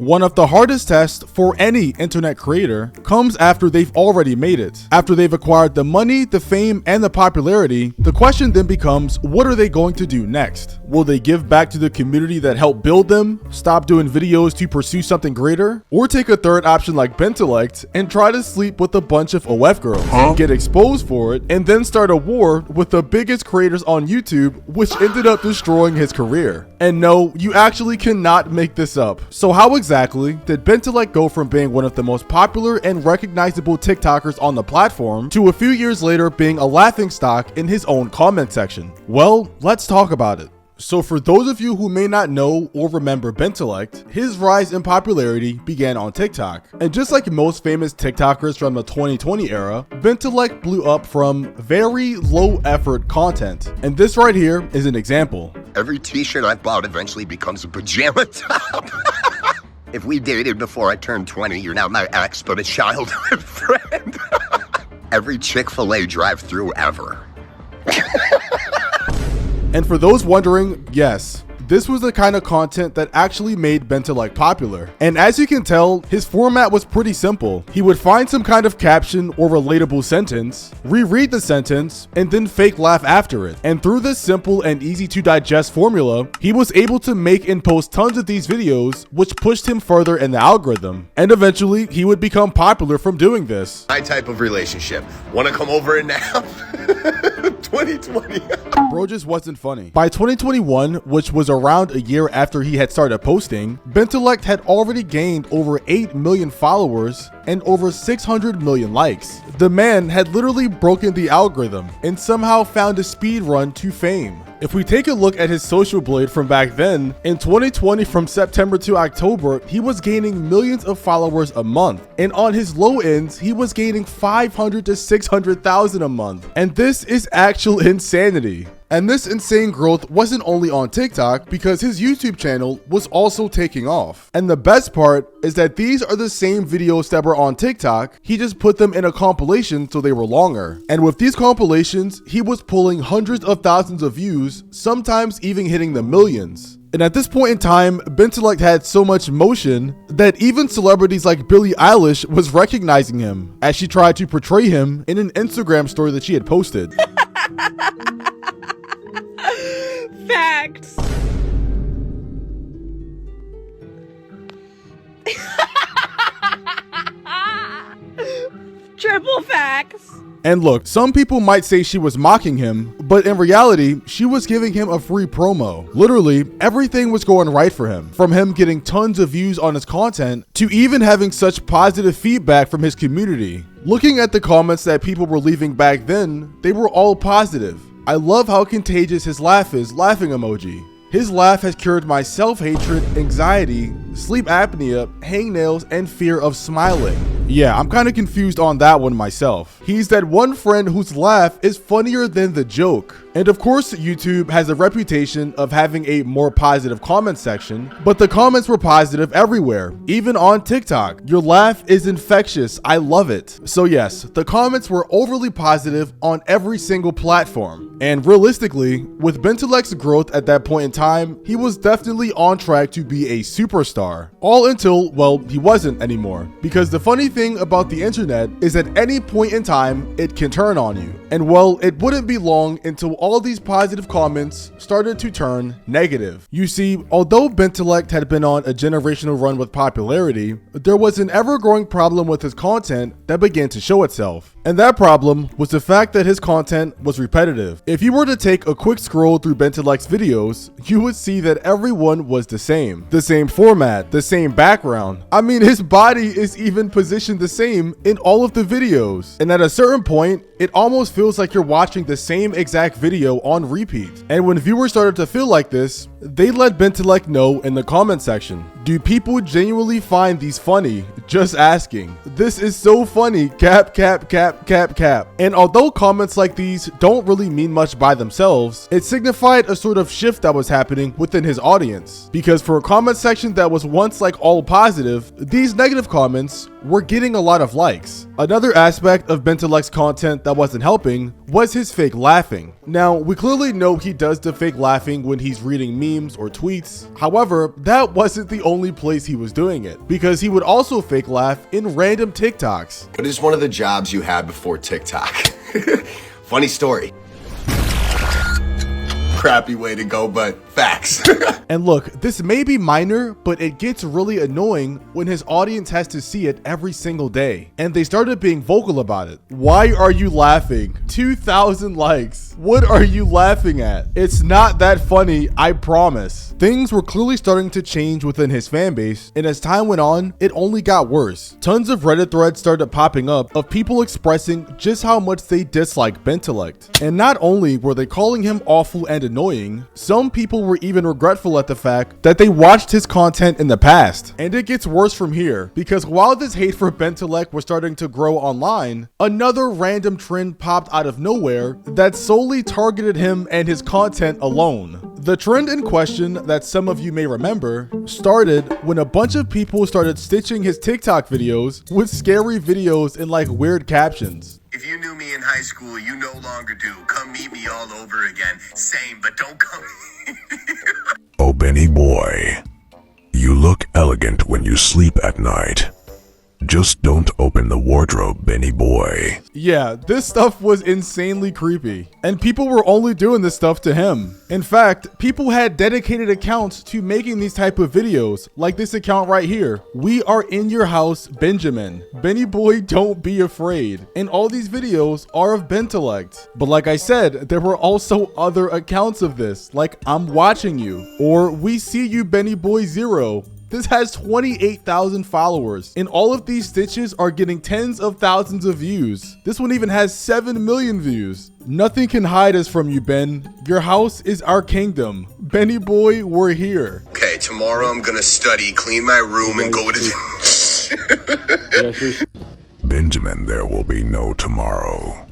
One of the hardest tests for any internet creator comes after they've already made it. After they've acquired the money, the fame, and the popularity, the question then becomes, what are they going to do next? Will they give back to the community that helped build them, stop doing videos to pursue something greater, or take a third option like Bentellect and try to sleep with a bunch of OF girls, get exposed for it, and then start a war with the biggest creators on YouTube, which ended up destroying his career? And no, you actually cannot make this up. So how exactly did Bentellect go from being one of the most popular and recognizable TikTokers on the platform to a few years later being a laughingstock in his own comment section? Well, let's talk about it. So for those of you who may not know or remember Bentellect, his rise in popularity began on TikTok. And just like most famous TikTokers from the 2020 era, Bentellect blew up from very low effort content. And this right here is an example. Every t-shirt I bought eventually becomes a pajama top. If we dated before I turned 20, you're now my ex, but a childhood friend. Every Chick-fil-A drive-thru ever. And for those wondering, yes, this was the kind of content that actually made Bentellect popular. And as you can tell, his format was pretty simple. He would find some kind of caption or relatable sentence, reread the sentence, and then fake laugh after it. And through this simple and easy to digest formula, he was able to make and post tons of these videos, which pushed him further in the algorithm. And eventually, he would become popular from doing this. My type of relationship. Wanna come over and nap? 2020. Bro just wasn't funny. By 2021, which was around a year after he had started posting, Bentellect had already gained over 8 million followers and over 600 million likes. The man had literally broken the algorithm and somehow found a speed run to fame. If we take a look at his social blade from back then, in 2020 from September to October, he was gaining millions of followers a month. And on his low ends, he was gaining 500 to 600,000 a month. And this is actual insanity. And this insane growth wasn't only on TikTok because his YouTube channel was also taking off. And the best part is that these are the same videos that were on TikTok, he just put them in a compilation so they were longer. And with these compilations, he was pulling hundreds of thousands of views, sometimes even hitting the millions. And at this point in time, Bentellect had so much motion that even celebrities like Billie Eilish was recognizing him as she tried to portray him in an Instagram story that she had posted. Facts. Triple facts. And look, some people might say she was mocking him, but in reality, she was giving him a free promo. Literally, everything was going right for him. From him getting tons of views on his content, to even having such positive feedback from his community. Looking at the comments that people were leaving back then, they were all positive. I love how contagious his laugh is, laughing emoji. His laugh has cured my self-hatred, anxiety, sleep apnea, hangnails, and fear of smiling. Yeah, I'm kind of confused on that one myself. He's that one friend whose laugh is funnier than the joke. And of course, YouTube has a reputation of having a more positive comment section, but the comments were positive everywhere, even on TikTok. Your laugh is infectious. I love it. So yes, the comments were overly positive on every single platform. And realistically, with Bentellect's growth at that point in time, he was definitely on track to be a superstar. All until, well, he wasn't anymore. Because the funny thing about the internet is at any point in time, it can turn on you. And well, it wouldn't be long until all these positive comments started to turn negative. You see, although Bentellect had been on a generational run with popularity, there was an ever-growing problem with his content that began to show itself. And that problem was the fact that his content was repetitive. If you were to take a quick scroll through Bentellect's videos, you would see that everyone was the same format, the same background. I mean, his body is even positioned the same in all of the videos. And at a certain point, it almost feels like you're watching the same exact video on repeat. And when viewers started to feel like this, they let Bentellect know in the comment section. Do people genuinely find these funny? Just asking. This is so funny. Cap, cap, cap, cap, cap. And although comments like these don't really mean much by themselves, it signified a sort of shift that was happening within his audience. Because for a comment section that was once like all positive, these negative comments were getting a lot of likes. Another aspect of Bentellect's content that wasn't helping was his fake laughing. Now, we clearly know he does the fake laughing when he's reading memes or tweets. However, that wasn't the only place he was doing it, because he would also fake laugh in random TikToks. What is one of the jobs you had before TikTok? Funny story. Crappy way to go, but facts. And look, this may be minor, but it gets really annoying when his audience has to see it every single day. And they started being vocal about it. Why are you laughing? 2,000 likes. What are you laughing at? It's not that funny, I promise. Things were clearly starting to change within his fan base, and as time went on, it only got worse. Tons of Reddit threads started popping up of people expressing just how much they dislike Bentellect. And not only were they calling him awful and annoying, some people were even regretful at the fact that they watched his content in the past. And it gets worse from here, because while this hate for Bentellect was starting to grow online, another random trend popped out of nowhere that solely targeted him and his content alone. The trend in question, that some of you may remember, started when a bunch of people started stitching his TikTok videos with scary videos and like weird captions. If you knew me in high school, you no longer do. Come meet me all over again. Same, but don't come. Oh, Benny boy, you look elegant when you sleep at night. Just don't open the wardrobe, Benny boy. Yeah, this stuff was insanely creepy, and people were only doing this stuff to him. In fact, people had dedicated accounts to making these type of videos, like this account right here. We are in your house, Benjamin. Benny boy, don't be afraid. And all these videos are of Bentellect. But like I said, there were also other accounts of this, like I'm watching you, or we see you, Benny boy 0. This has 28,000 followers, and all of these stitches are getting tens of thousands of views. This one even has 7 million views. Nothing can hide us from you, Ben. Your house is our kingdom. Benny boy, we're here. Okay, tomorrow I'm gonna study, clean my room, and go to... Benjamin, there will be no tomorrow.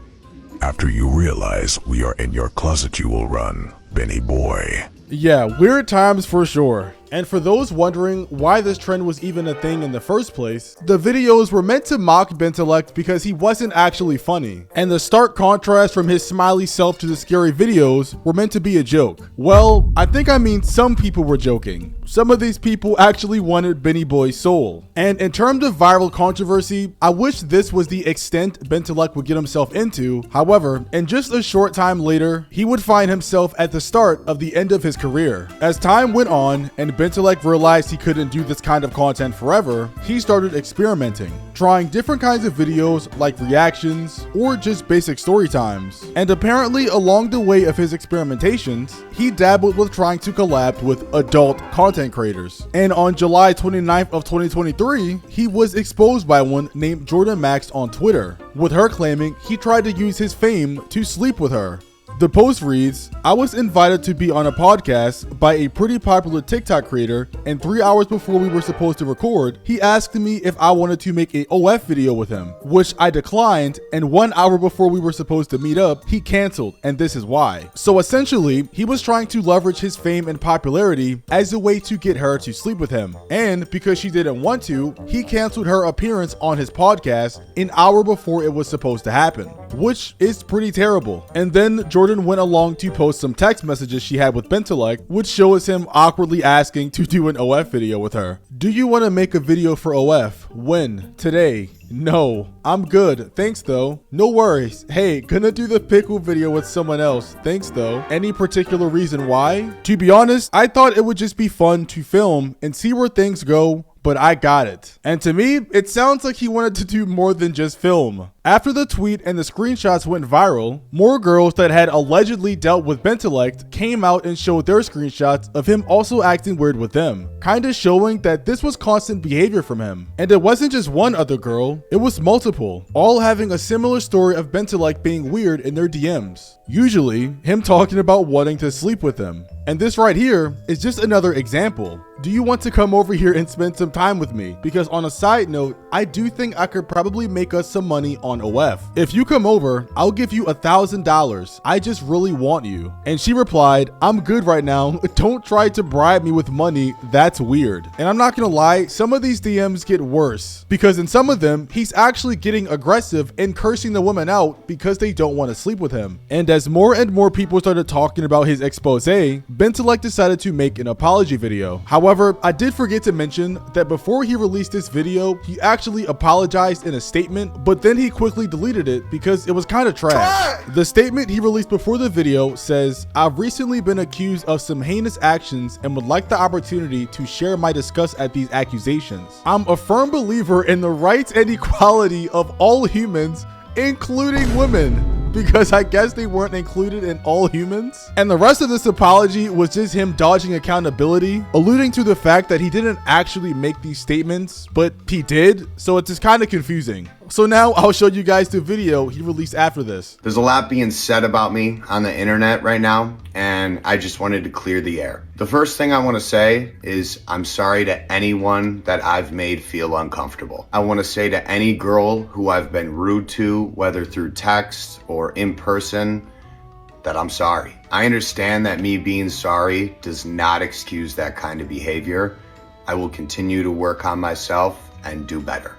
After you realize we are in your closet, you will run, Benny boy. Yeah, weird times for sure. And for those wondering why this trend was even a thing in the first place, the videos were meant to mock Bentellect because he wasn't actually funny. And the stark contrast from his smiley self to the scary videos were meant to be a joke. Well, I think I mean some people were joking. Some of these people actually wanted Benny Boy's soul. And in terms of viral controversy, I wish this was the extent Bentellect would get himself into. However, in just a short time later, he would find himself at the start of the end of his career. As time went on and Bentellect realized he couldn't do this kind of content forever, he started experimenting, trying different kinds of videos like reactions or just basic story times. And apparently along the way of his experimentations, he dabbled with trying to collab with adult content creators. And on July 29th of 2023, he was exposed by one named Jordan Max on Twitter, with her claiming he tried to use his fame to sleep with her. The post reads, I was invited to be on a podcast by a pretty popular TikTok creator, and 3 hours before we were supposed to record, he asked me if I wanted to make a OF video with him, which I declined, and 1 hour before we were supposed to meet up, he canceled, and this is why. So essentially, he was trying to leverage his fame and popularity as a way to get her to sleep with him. And because she didn't want to, he canceled her appearance on his podcast an hour before it was supposed to happen, which is pretty terrible. And then Jordan went along to post some text messages she had with Bentellect, which shows him awkwardly asking to do an OF video with her. Do you want to make a video for OF? When? Today? No, I'm good. Thanks though. No worries. Hey, gonna do the pickle video with someone else. Thanks though. Any particular reason why? To be honest, I thought it would just be fun to film and see where things go, but I got it. And to me, it sounds like he wanted to do more than just film. After the tweet and the screenshots went viral, more girls that had allegedly dealt with Bentellect came out and showed their screenshots of him also acting weird with them, kinda showing that this was constant behavior from him. And it wasn't just one other girl, it was multiple, all having a similar story of Bentellect being weird in their DMs. Usually, him talking about wanting to sleep with them. And this right here is just another example. Do you want to come over here and spend some time with me? Because on a side note, I do think I could probably make us some money on OF. If you come over, I'll give you $1,000. I just really want you. And she replied, I'm good right now. Don't try to bribe me with money. That's weird. And I'm not gonna lie, some of these DMs get worse because in some of them, he's actually getting aggressive and cursing the women out because they don't want to sleep with him. And as more and more people started talking about his expose, Bentellect decided to make an apology video. However, I did forget to mention that before he released this video, he actually apologized in a statement, but then he quickly deleted it because it was kind of trash. The statement he released before the video says, I've recently been accused of some heinous actions and would like the opportunity to share my disgust at these accusations. I'm a firm believer in the rights and equality of all humans, including women, because I guess they weren't included in all humans. And the rest of this apology was just him dodging accountability, alluding to the fact that he didn't actually make these statements, but he did, so it's just kind of confusing. So now I'll show you guys the video he released after this. There's a lot being said about me on the internet right now, and I just wanted to clear the air. The first thing I want to say is I'm sorry to anyone that I've made feel uncomfortable. I want to say to any girl who I've been rude to, whether through text or in person, that I'm sorry. I understand that me being sorry does not excuse that kind of behavior. I will continue to work on myself and do better.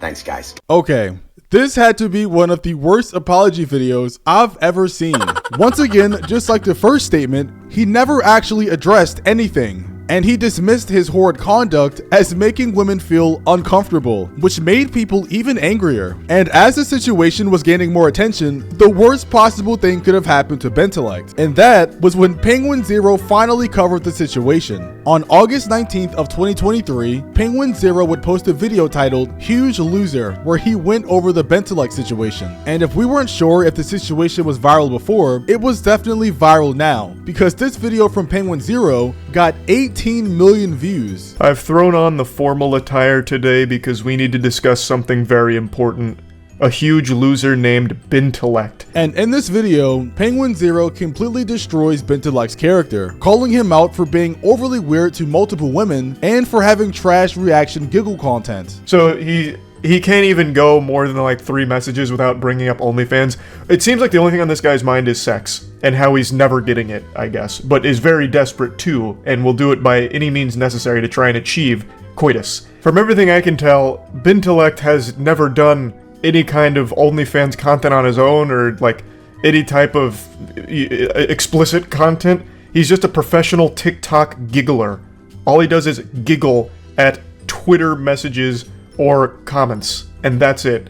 Thanks, guys. Okay, this had to be one of the worst apology videos I've ever seen. Once again, just like the first statement, he never actually addressed anything. And he dismissed his horrid conduct as making women feel uncomfortable, which made people even angrier. And as the situation was gaining more attention, the worst possible thing could have happened to Bentellect, and that was when Penguin Zero finally covered the situation. On August 19th of 2023, Penguin Zero would post a video titled Huge Loser, where he went over the Bentellect situation. And if we weren't sure if the situation was viral before, it was definitely viral now, because this video from Penguin Zero got 18 million views. I've thrown on the formal attire today because we need to discuss something very important. A huge loser named Bentellect. And in this video, Penguin Zero completely destroys Bentellect's character, calling him out for being overly weird to multiple women and for having trash reaction giggle content. So he can't even go more than like 3 messages without bringing up OnlyFans. It seems like the only thing on this guy's mind is sex, and how he's never getting it, I guess, but is very desperate too, and will do it by any means necessary to try and achieve coitus. From everything I can tell, Bentellect has never done any kind of OnlyFans content on his own, or like any type of explicit content. He's just a professional TikTok giggler. All he does is giggle at Twitter messages or comments, and that's it.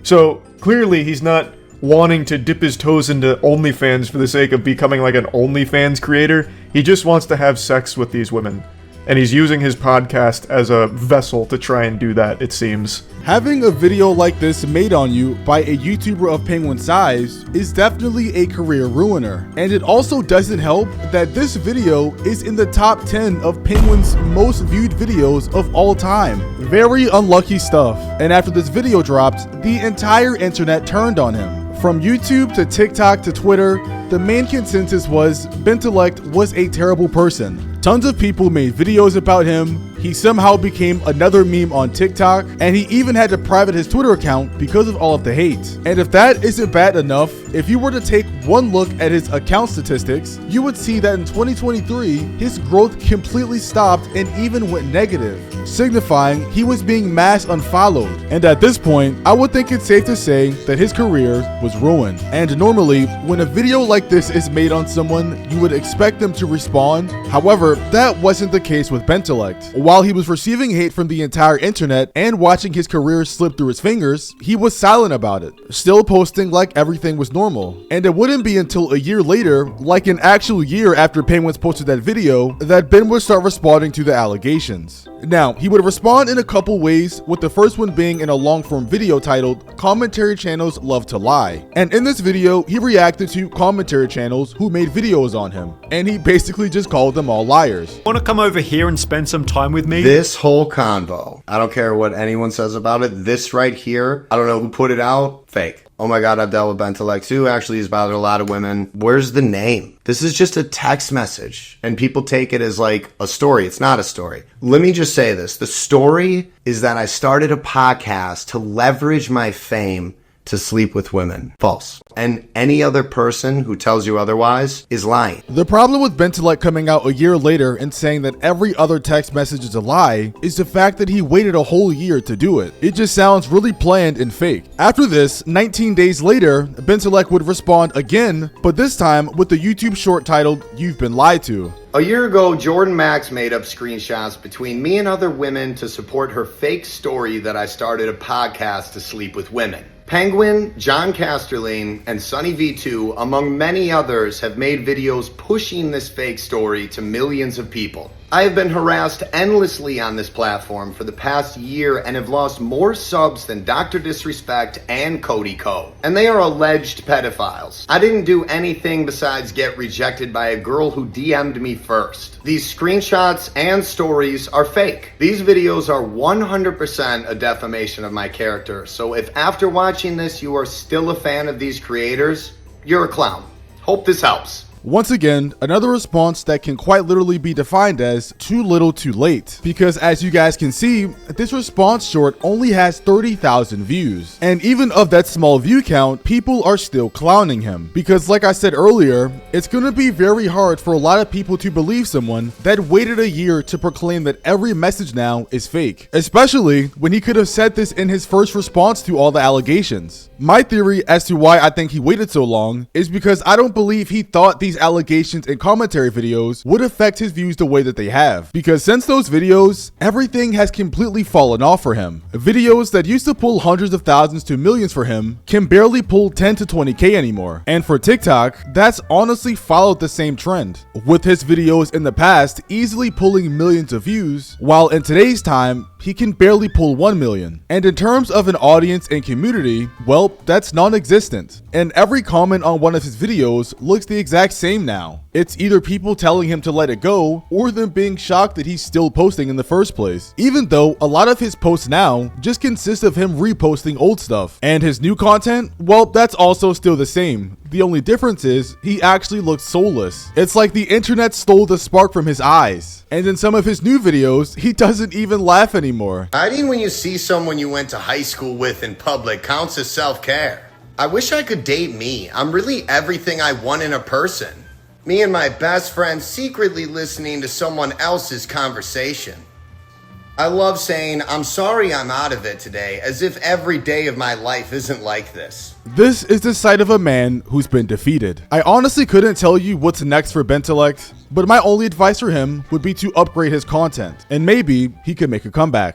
So clearly he's not wanting to dip his toes into OnlyFans for the sake of becoming like an OnlyFans creator. He just wants to have sex with these women, and he's using his podcast as a vessel to try and do that, it seems. Having a video like this made on you by a YouTuber of Penguin size is definitely a career ruiner. And it also doesn't help that this video is in the top 10 of Penguin's most viewed videos of all time. Very unlucky stuff. And after this video dropped, the entire internet turned on him. From YouTube to TikTok to Twitter, the main consensus was Bentellect was a terrible person. Tons of people made videos about him. He somehow became another meme on TikTok, and he even had to private his Twitter account because of all of the hate. And if that isn't bad enough, if you were to take one look at his account statistics, you would see that in 2023, his growth completely stopped and even went negative, signifying he was being mass unfollowed. And at this point, I would think it's safe to say that his career was ruined. And normally, when a video like this is made on someone, you would expect them to respond. However, that wasn't the case with Bentellect. While he was receiving hate from the entire internet and watching his career slip through his fingers, he was silent about it, still posting like everything was normal. And it wouldn't be until a year later, like an actual year after Penguins posted that video, that Ben would start responding to the allegations. Now, he would respond in a couple ways, with the first one being in a long-form video titled Commentary Channels Love to Lie. And in this video, he reacted to commentary channels who made videos on him, and he basically just called them all liars. Want to come over here and spend some time with me? This whole convo, I don't care what anyone says about it, this right here, I don't know who put it out, fake. Oh my god, I've dealt with Bentellect too. Actually, he's bothered a lot of women. Where's the name? This is just a text message, and people take it as like a story. It's not a story. Let me just say this. The story is that I started a podcast to leverage my fame to sleep with women. False. And any other person who tells you otherwise is lying. The problem with Bentellect coming out a year later and saying that every other text message is a lie is the fact that he waited a whole year to do it. It just sounds really planned and fake. After this, 19 days later, Bentellect would respond again, but this time with the YouTube short titled, "You've Been Lied To." A year ago, Jordan Max made up screenshots between me and other women to support her fake story that I started a podcast to sleep with women. Penguin, John Casterling, and Sunny V2, among many others, have made videos pushing this fake story to millions of people. I have been harassed endlessly on this platform for the past year and have lost more subs than Dr. Disrespect and Cody Co. And they are alleged pedophiles. I didn't do anything besides get rejected by a girl who DM'd me first. These screenshots and stories are fake. These videos are 100% a defamation of my character. So if after watching this you are still a fan of these creators, you're a clown. Hope this helps. Once again, another response that can quite literally be defined as too little too late. Because as you guys can see, this response short only has 30,000 views. And even of that small view count, people are still clowning him. Because like I said earlier, it's gonna be very hard for a lot of people to believe someone that waited a year to proclaim that every message now is fake. Especially when he could have said this in his first response to all the allegations. My theory as to why I think he waited so long is because I don't believe he thought these allegations and commentary videos would affect his views the way that they have. Because since those videos, everything has completely fallen off for him. Videos that used to pull hundreds of thousands to millions for him can barely pull 10 to 20k anymore. And for TikTok, that's honestly followed the same trend, with his videos in the past easily pulling millions of views, while in today's time, he can barely pull 1 million. And in terms of an audience and community, well, that's non-existent. And every comment on one of his videos looks the exact same now. It's either people telling him to let it go, or them being shocked that he's still posting in the first place. Even though a lot of his posts now just consist of him reposting old stuff. And his new content, well, that's also still the same. The only difference is he actually looks soulless. It's like the internet stole the spark from his eyes. And in some of his new videos, he doesn't even laugh anymore. Hiding when you see someone you went to high school with in public counts as self-care. I wish I could date me. I'm really everything I want in a person. Me and my best friend secretly listening to someone else's conversation. I love saying, I'm sorry I'm out of it today, as if every day of my life isn't like this. This is the sight of a man who's been defeated. I honestly couldn't tell you what's next for Bentellect, but my only advice for him would be to upgrade his content, and maybe he could make a comeback.